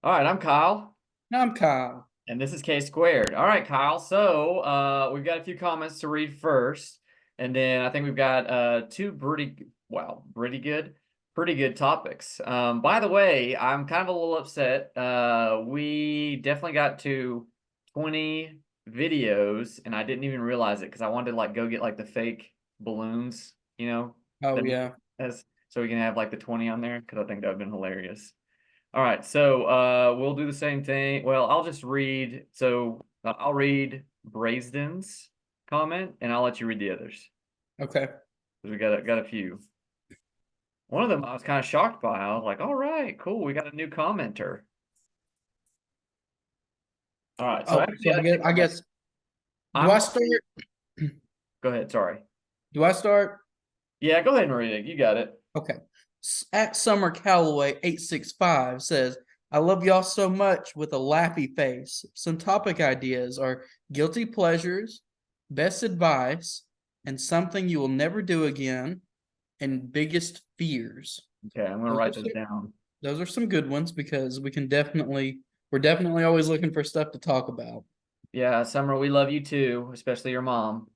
All right, I'm Kyle, I'm Kyle. and this is K Squared. All right, Kyle. So we've got a few comments to read first, and then I think we've got two pretty good topics. By the way, I'm kind of a little upset. We definitely got to 20 videos, and I didn't even realize it because I wanted to like go get like the fake balloons, Oh that yeah. as so we can have like the 20 on there because I think that would have been hilarious. All right, so we'll do the same thing. Well, I'll just read. So I'll read Braisden's comment, and I'll let you read the others Okay. because we got a few. One of them I was kind of shocked by. I was like, "All right, cool, we got a new commenter." All right, so Oh, actually, so I think I guess do I'm I going. start? Go ahead. Sorry. Do I start? Yeah, go ahead and read it. You got it. Okay. At Summer Calloway 865 says, I love y'all so much with a laughy face. Some topic ideas are guilty pleasures, best advice, and something you will never do again, and biggest fears. Okay, I'm gonna Those are write those some, down. those are some good ones because we're definitely always looking for stuff to talk about. Yeah, Summer, we love you too, especially your mom.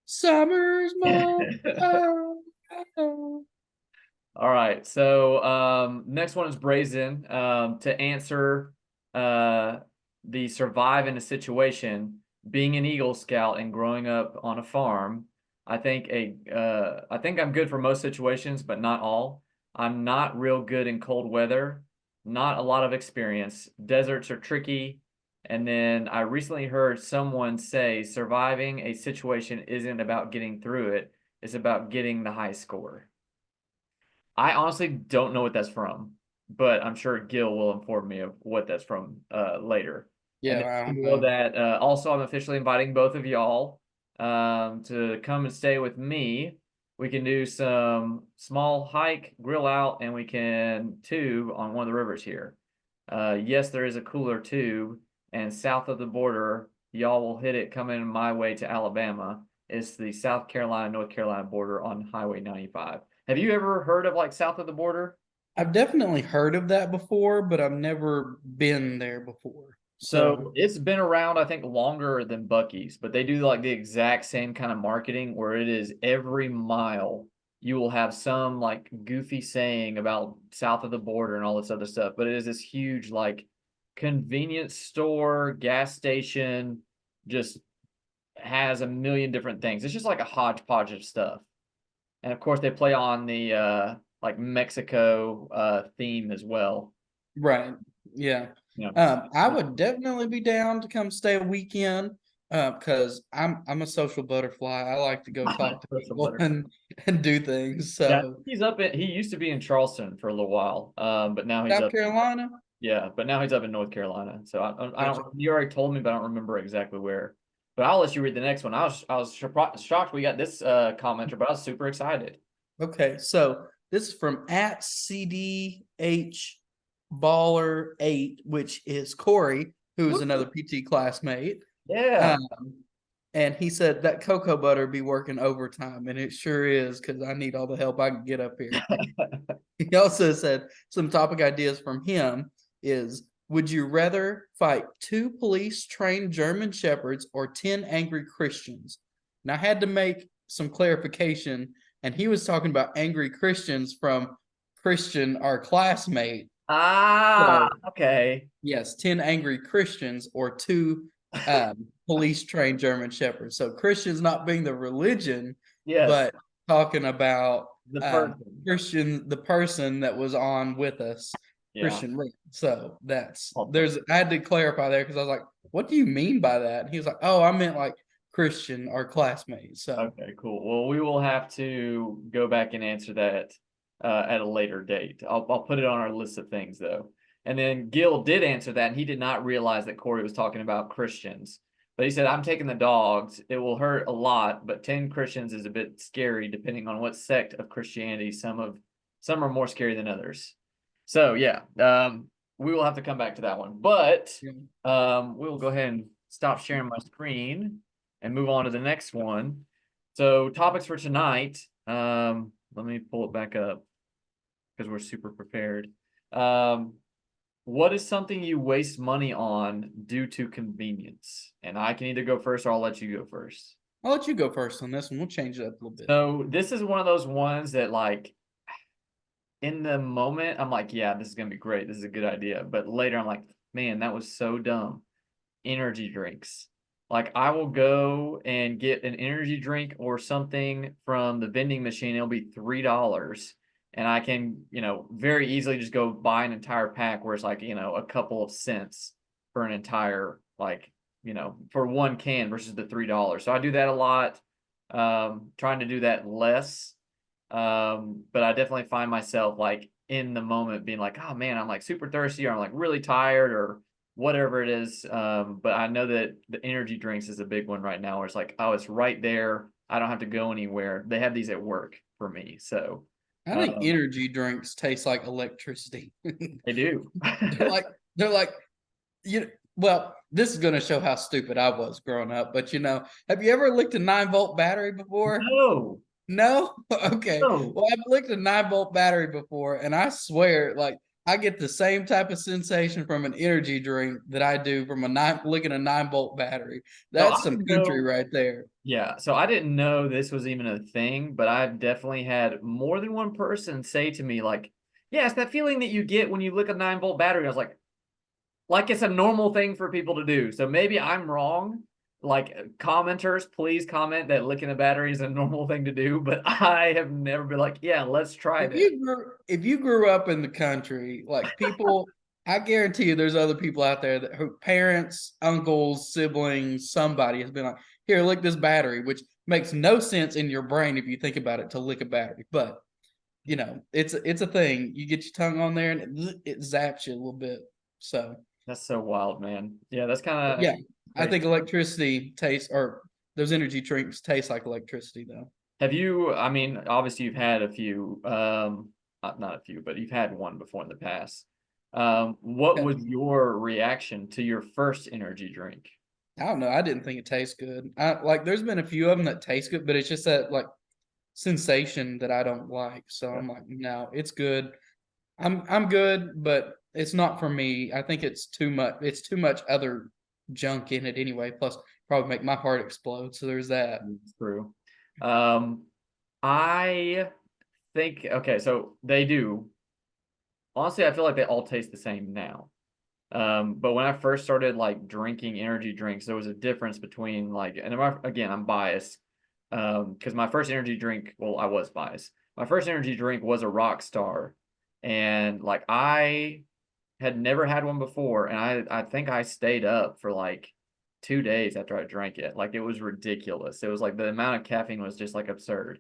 Summer's mom. Oh, oh. All right. So next one is Brazen. To answer uh, the survive in a situation, being an Eagle Scout and growing up on a farm, I think I'm good for most situations, but not all. I'm not real good in cold weather, not a lot of experience. Deserts are tricky. And then I recently heard someone say surviving a situation isn't about getting through it, it's about getting the high score. I honestly don't know what that's from, but I'm sure Gil will inform me of what that's from later. And Yeah, then I don't below know. that, also I'm officially inviting both of y'all to come and stay with me. We can do some small hike, grill out, and we can tube on one of the rivers here. Yes, there is a cooler tube, and south of the border, y'all will hit it coming my way to Alabama. It's the South Carolina, North Carolina border on Highway 95. Have you ever heard of like south of the border? I've definitely heard of that before, but I've never been there before. So So, it's been around, I think, longer than Buc-ee's, but they do like the exact same kind of marketing where it is every mile you will have some like goofy saying about south of the border and all this other stuff. But it is this huge like convenience store, gas station, just has a million different things. It's just like a hodgepodge of stuff. And of course they play on the like Mexico theme as well. right. Yeah. You know, I would definitely be down to come stay a weekend because I'm a social butterfly. I like to go talk to social people butterfly. and do things. Yeah, I So, think he used to be in Charleston for a little while, but now he's South up. Carolina. Yeah, but now he's up in North Carolina. So I don't. Gotcha. You already told me, but I don't remember exactly where. But I'll let you read the next one. I was shocked we got this commenter, but I was super excited. Okay, so this is from at CDH Baller 8, which is Corey, who's another PT classmate. Yeah. Um, and he said that cocoa butter be working overtime, and it sure is because I need all the help I can get up here. He also said some topic ideas from him is would you rather fight two police trained German shepherds or 10 angry Christians? And I had to make some clarification, and he was talking about angry Christians from Christian, our classmate. Ah, So, okay. yes, 10 angry Christians or two police trained German shepherds. So, Christians not being the religion, Yes, but talking about the um, person. Christian, the person that was on with us, Yeah. Christian Rick. So, Awesome. I had to clarify there because I was like, what do you mean by that? And he was like, oh, I meant like Christian, our classmate. So, Okay, cool. Well, we will have to go back and answer that at a later date. I'll put it on our list of things though. And then Gil did answer that, and he did not realize that Corey was talking about Christians. But he said, "I'm taking the dogs. It will hurt a lot, but 10 Christians is a bit scary depending on what sect of Christianity. Some are more scary than others." So yeah, we will have to come back to that one. But yeah. we will go ahead and stop sharing my screen and move on to the next one. So topics for tonight. Let me pull it back up because we're super prepared. Um, What is something you waste money on due to convenience? And I can either go first or I'll let you go first. I'll let you go first on this one. We'll change it up a little bit. So this is one of those ones that like in the moment, I'm like, yeah, this is gonna be great. This is a good idea. But later I'm like, man, that was so dumb. Energy drinks. Like I will go and get an energy drink or something from the vending machine. It'll be $3. And I can, very easily just go buy an entire pack where it's like, a couple of cents for an entire, like, for one can versus the $3. So I do that a lot. Trying to do that less. But I definitely find myself like in the moment being like, oh man, I'm like super thirsty or I'm like really tired or whatever it is. But I know that the energy drinks is a big one right now where it's like, oh, it's right there. I don't have to go anywhere. They have these at work for me. So I think energy drinks taste like electricity. they do. they're like well, this is going to show how stupid I was growing up, but have you ever licked a 9-volt battery before? No, No? Okay. no. Well, I've licked a 9-volt battery before, and I swear, like, I get the same type of sensation from an energy drink that I do from licking a 9-volt battery. So That's I some didn't country know. right there. Yeah, so I didn't know this was even a thing, but I've definitely had more than one person say to me, like, yeah, it's that feeling that you get when you lick a 9-volt battery. I was like it's a normal thing for people to do. So maybe I'm wrong. Like commenters, please comment that licking a battery is a normal thing to do, but I have never been like, yeah, let's try If that. you grew up in the country, like people, I guarantee you, there's other people out there that who parents, uncles, siblings, somebody has been like, "Here, lick this battery," which makes no sense in your brain if you think about it to lick a battery. But it's a thing. You get your tongue on there and it zaps you a little bit. So That's so wild, man. Yeah, that's kind of yeah, I crazy. think electricity tastes or those energy drinks taste like electricity though. Have you, I mean, obviously you've had a few, not a few, but you've had one before in the past. What Yeah. was your reaction to your first energy drink? I don't know. I didn't think it tastes good. There's been a few of them that taste good, but it's just that like sensation that I don't like. So Yeah. I'm like, no, it's good. I'm good, but it's not for me. I think it's too much. It's too much other junk in it anyway. Plus, probably make my heart explode. So there's that. It's true. Um, I think, okay, so they do. Honestly, I feel like they all taste the same now. But when I first started like drinking energy drinks, there was a difference between like, and again, I'm biased, because my first energy drink, well, I was biased. My first energy drink was a Rockstar, and like I had never had one before, and I think I stayed up for like 2 days after I drank it. Like it was ridiculous. It was like the amount of caffeine was just like absurd.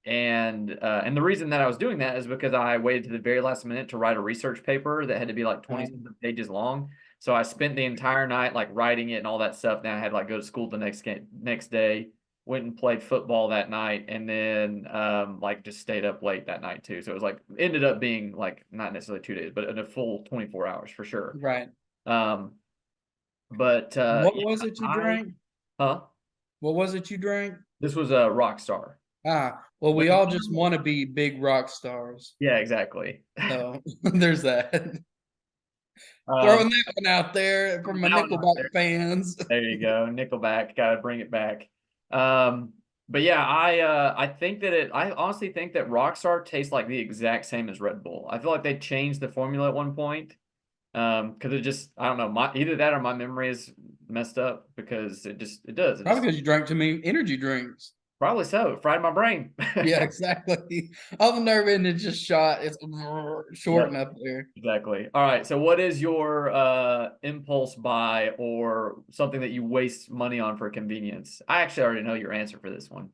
And the reason that I was doing that is because I waited to the very last minute to write a research paper that had to be like 20 Um, pages long. So I spent the entire night like writing it and all that stuff. Then I had to like go to school the next day. Went and played football that night, and then like just stayed up late that night too. So it was like ended up being like not necessarily 2 days, but in a full 24 hours for sure. right. Um, but What yeah, was it you I drank? huh? What was it you drank? This was a Rockstar. Well, But we all just want to be big rock stars. yeah, exactly. So there's that. Um, Throwing that one out there for my that one out Nickelback there. fans. There you go. Nickelback, gotta bring it back. But yeah, I think that I honestly think that Rockstar tastes like the exact same as Red Bull. I feel like they changed the formula at one point. Because it just I don't know, either that or my memory is messed up because it does. It Probably just because you drank too many energy drinks. probably so. It fried my brain. Yeah, exactly. All the nerve endings just shot. It's shorting Yep. up there. Exactly. All right. So what is your impulse buy or something that you waste money on for convenience? I actually already know your answer for this one.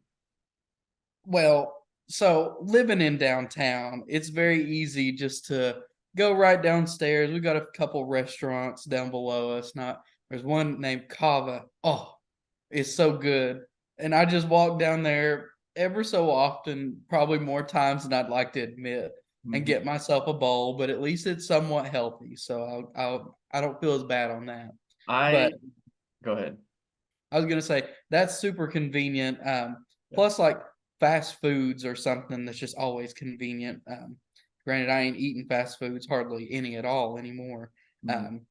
Well, so living in downtown, it's very easy just to go right downstairs. We got a couple restaurants down below us. Not there's one named Kava. Oh, it's so good. And I just walk down there ever so often, probably more times than I'd like to admit, and Mhm. get myself a bowl, but at least it's somewhat healthy. So I don't feel as bad on that. I But go ahead. I was gonna say that's super convenient. Yeah. Plus, like fast foods or something that's just always convenient. Granted, I ain't eating fast foods hardly any at all anymore. Mm.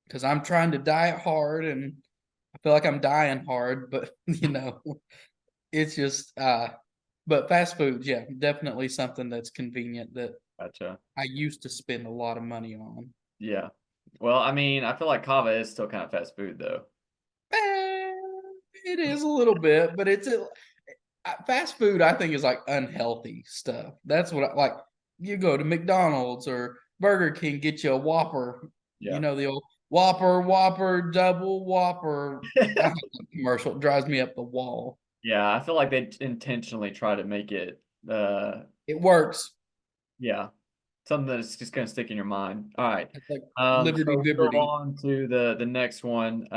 Because I'm trying to diet hard and I feel like I'm dying hard, but it's just but fast foods, yeah, definitely something that's convenient that Gotcha. I used to spend a lot of money on. Yeah. Well, I mean, I feel like kava is still kind of fast food though. Eh, it is a little bit, but fast food. I think is like unhealthy stuff. That's what I like. You go to McDonald's or Burger King, get you a Whopper. Yeah. The old Whopper, double Whopper. I hate that commercial. It drives me up the wall. Yeah, I feel like they intentionally try to make it It works. yeah, something that's just gonna stick in your mind. All right. It's like So Liberty, we'll go Liberty. on to the next one.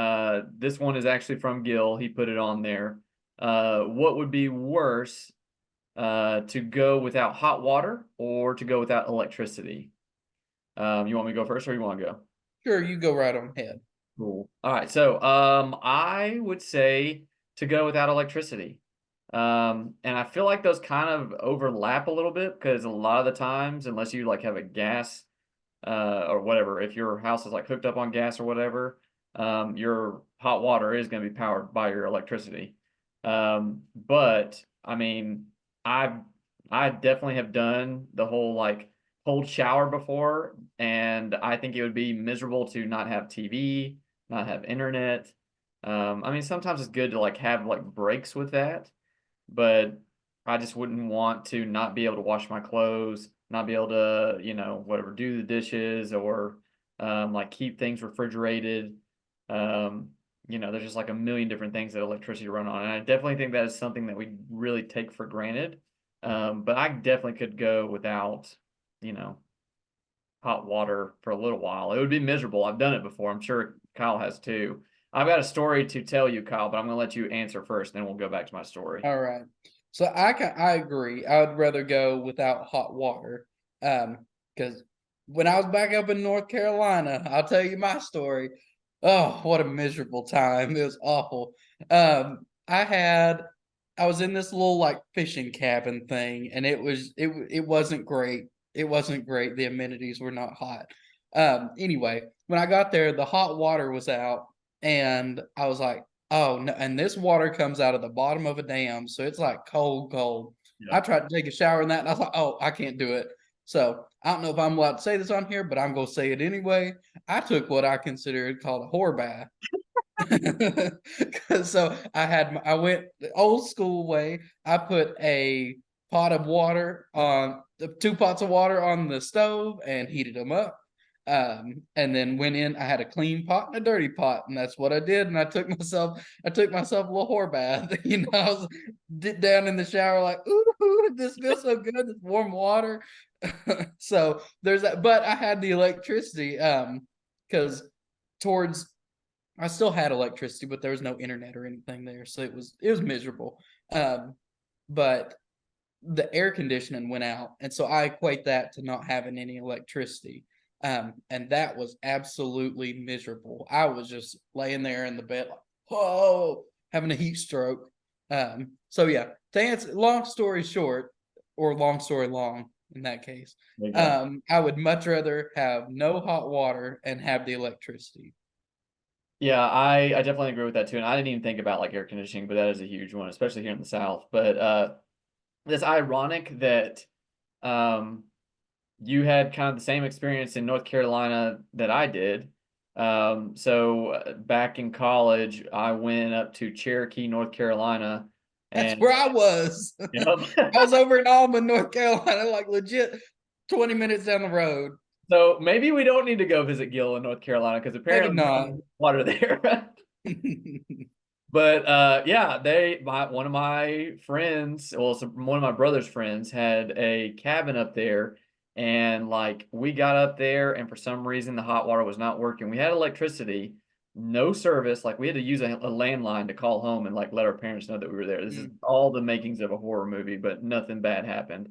This one is actually from Gil. He put it on there. What would be worse, to go without hot water or to go without electricity? You want me to go first or you want to go? Sure, you go right on ahead. Cool. All right. So, I would say to go without electricity. And I feel like those kind of overlap a little bit because a lot of the times, unless you like have a gas, or whatever, if your house is like hooked up on gas or whatever, your hot water is going to be powered by your electricity. But I mean, I I definitely have done the whole like cold shower before, and I think it would be miserable to not have TV, not have internet. I mean, sometimes it's good to like have like breaks with that, but I just wouldn't want to not be able to wash my clothes, not be able to, whatever, do the dishes or like keep things refrigerated. Um, there's just like a million different things that electricity run on. And I definitely think that is something that we really take for granted. But I definitely could go without, you know, hot water for a little while. It would be miserable. I've done it before. I'm sure Kyle has too. I've got a story to tell you, Kyle, but I'm going to let you answer first, then we'll go back to my story. All right. So I agree. I would rather go without hot water. Because when I was back up in North Carolina, I'll tell you my story. Oh, what a miserable time. It was awful. I was in this little like fishing cabin thing, and it wasn't great. It wasn't great. The amenities were not hot. Anyway, when I got there, the hot water was out, and I was like, oh no, and this water comes out of the bottom of a dam, so it's like cold, cold. Yeah. I tried to take a shower in that, and I was like, oh, I can't do it. So I don't know if I'm allowed to say this on here, but I'm gonna say it anyway. I took what I considered called a whore bath. So I went the old school way. I put a pot of water on the 2 pots of water on the stove and heated them up. And then went in. I had a clean pot and a dirty pot, and that's what I did. And I took myself a little whore bath. I was down in the shower like, ooh, this feels so good. This warm water. So there's that. But I had the electricity, because towards I still had electricity, but there was no internet or anything there, so it was miserable. Um, but the air conditioning went out, and so I equate that to not having any electricity. And that was absolutely miserable. I was just laying there in the bed, like, whoa, having a heat stroke. So yeah, to answer, long story short, or long story long in that case, There you go. I would much rather have no hot water and have the electricity. Yeah, I definitely agree with that too. And I didn't even think about like air conditioning, but that is a huge one, especially here in the South. But it's ironic that um you had kind of the same experience in North Carolina that I did. So back in college, I went up to Cherokee, North Carolina, That's and where I was. I yep. was over in Alma, North Carolina, like legit 20 minutes down the road. So maybe we don't need to go visit Gil in North Carolina because Maybe apparently not. there's water there. But yeah, one of my friends, well, one of my brother's friends had a cabin up there, and like we got up there, and for some reason the hot water was not working. We had electricity, no service. Like we had to use a landline to call home and like let our parents know that we were there. This is all the makings of a horror movie, but nothing bad happened.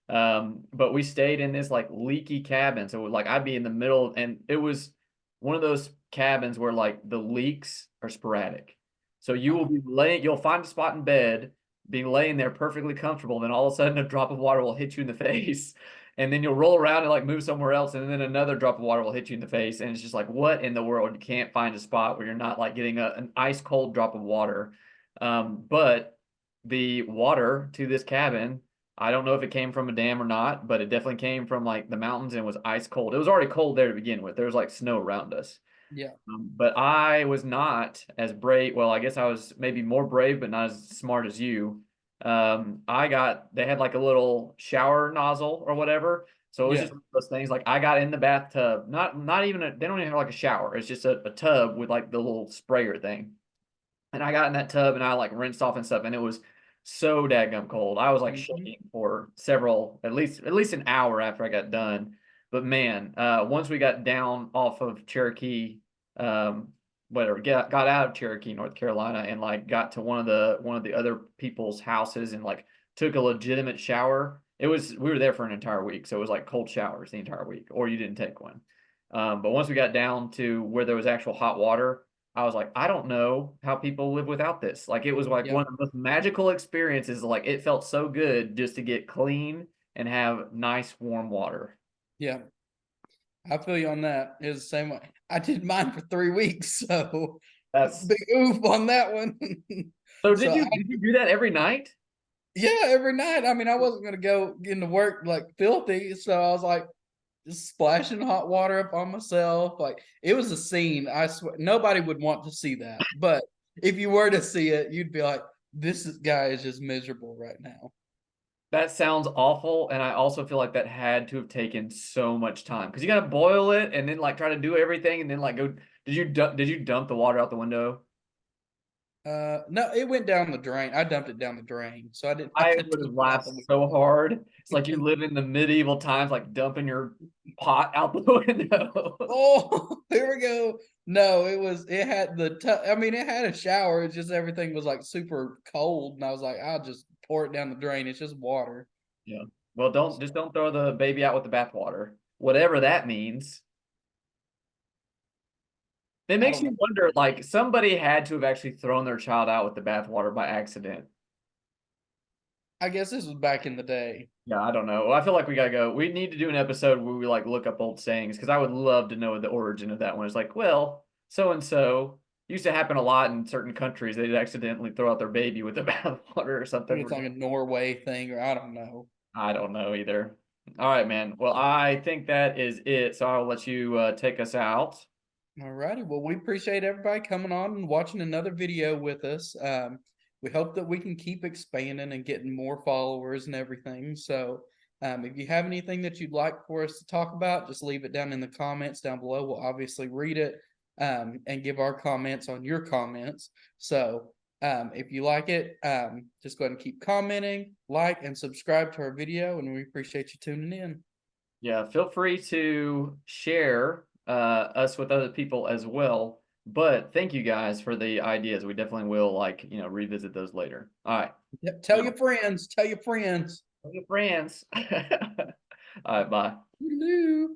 But we stayed in this like leaky cabin, so like I'd be in the middle, and it was one of those cabins where like the leaks are sporadic. So you'll find a spot in bed, be laying there perfectly comfortable, then all of a sudden a drop of water will hit you in the face. and then you'll roll around and like move somewhere else, and then another drop of water will hit you in the face, and it's just like, what in the world? You can't find a spot where you're not like getting an ice cold drop of water. But the water to this cabin, I don't know if it came from a dam or not, but it definitely came from like the mountains and was ice cold. It was already cold there to begin with. There was like snow around us. Yeah. But I was not as brave. Well, I guess I was maybe more brave, but not as smart as you. They had like a little shower nozzle or whatever. So it was Yeah. just one of those things. Like I got in the bathtub, not even they don't even have like a shower. It's just a tub with like the little sprayer thing. And I got in that tub and I like rinsed off and stuff, and it was so dadgum cold. I was like Mhm. shaking for several, at least an hour after I got done. But man, once we got down off of Cherokee, um, whatever, got out of Cherokee, North Carolina, and like got to one of the other people's houses and like took a legitimate shower. We were there for an entire week, so it was like cold showers the entire week, or you didn't take one. But once we got down to where there was actual hot water, I was like, I don't know how people live without this. Like it was like Yeah. one of the most magical experiences. Like it felt so good just to get clean and have nice warm water. Yeah. I feel you on that. It's the same way. I did mine for 3 weeks, so That's big oof on that one. so So did you do that every night? yeah, every night. I mean, I wasn't gonna go into work like filthy, so I was like just splashing hot water up on myself. Like it was a scene. I swear nobody would want to see that. But if you were to see it, you'd be like, guy is just miserable right now. That sounds awful, and I also feel like that had to have taken so much time because you got to boil it and then like try to do everything and then like go. Did you dump the water out the window? No, it went down the drain. I dumped it down the drain, so I didn't have I to would dump have it out laughed the so hard. It's like you live in the medieval times, like dumping your pot out the window. Oh, here we go. No, it had I mean, it had a shower. It's just everything was like super cold. And I was like, I'll just pour it down the drain. It's just water. Yeah. Well, don't throw the baby out with the bathwater. Whatever that means. It I makes don't know. you wonder, like somebody had to have actually thrown their child out with the bathwater by accident. I guess this was back in the day. Yeah, I don't know. I feel like we gotta go. We need to do an episode where we like look up old sayings because I would love to know the origin of that one. It's like, well, so and so used to happen a lot in certain countries. They'd accidentally throw out their baby with the bathwater or Maybe it's something. like a Norway thing, or I don't know. I don't know either. All right, man. Well, I think that is it. So I'll let you take us out. All righty. Well, we appreciate everybody coming on and watching another video with us. We hope that we can keep expanding and getting more followers and everything. So, if you have anything that you'd like for us to talk about, just leave it down in the comments down below. We'll obviously read it and give our comments on your comments. So, if you like it, just go ahead and keep commenting, like, and subscribe to our video. And we appreciate you tuning in. Yeah, feel free to share us with other people as well. But thank you guys for the ideas. We definitely will revisit those later. All right. Yep, tell your friends. Tell your friends. Tell your friends. All right, bye. Hello.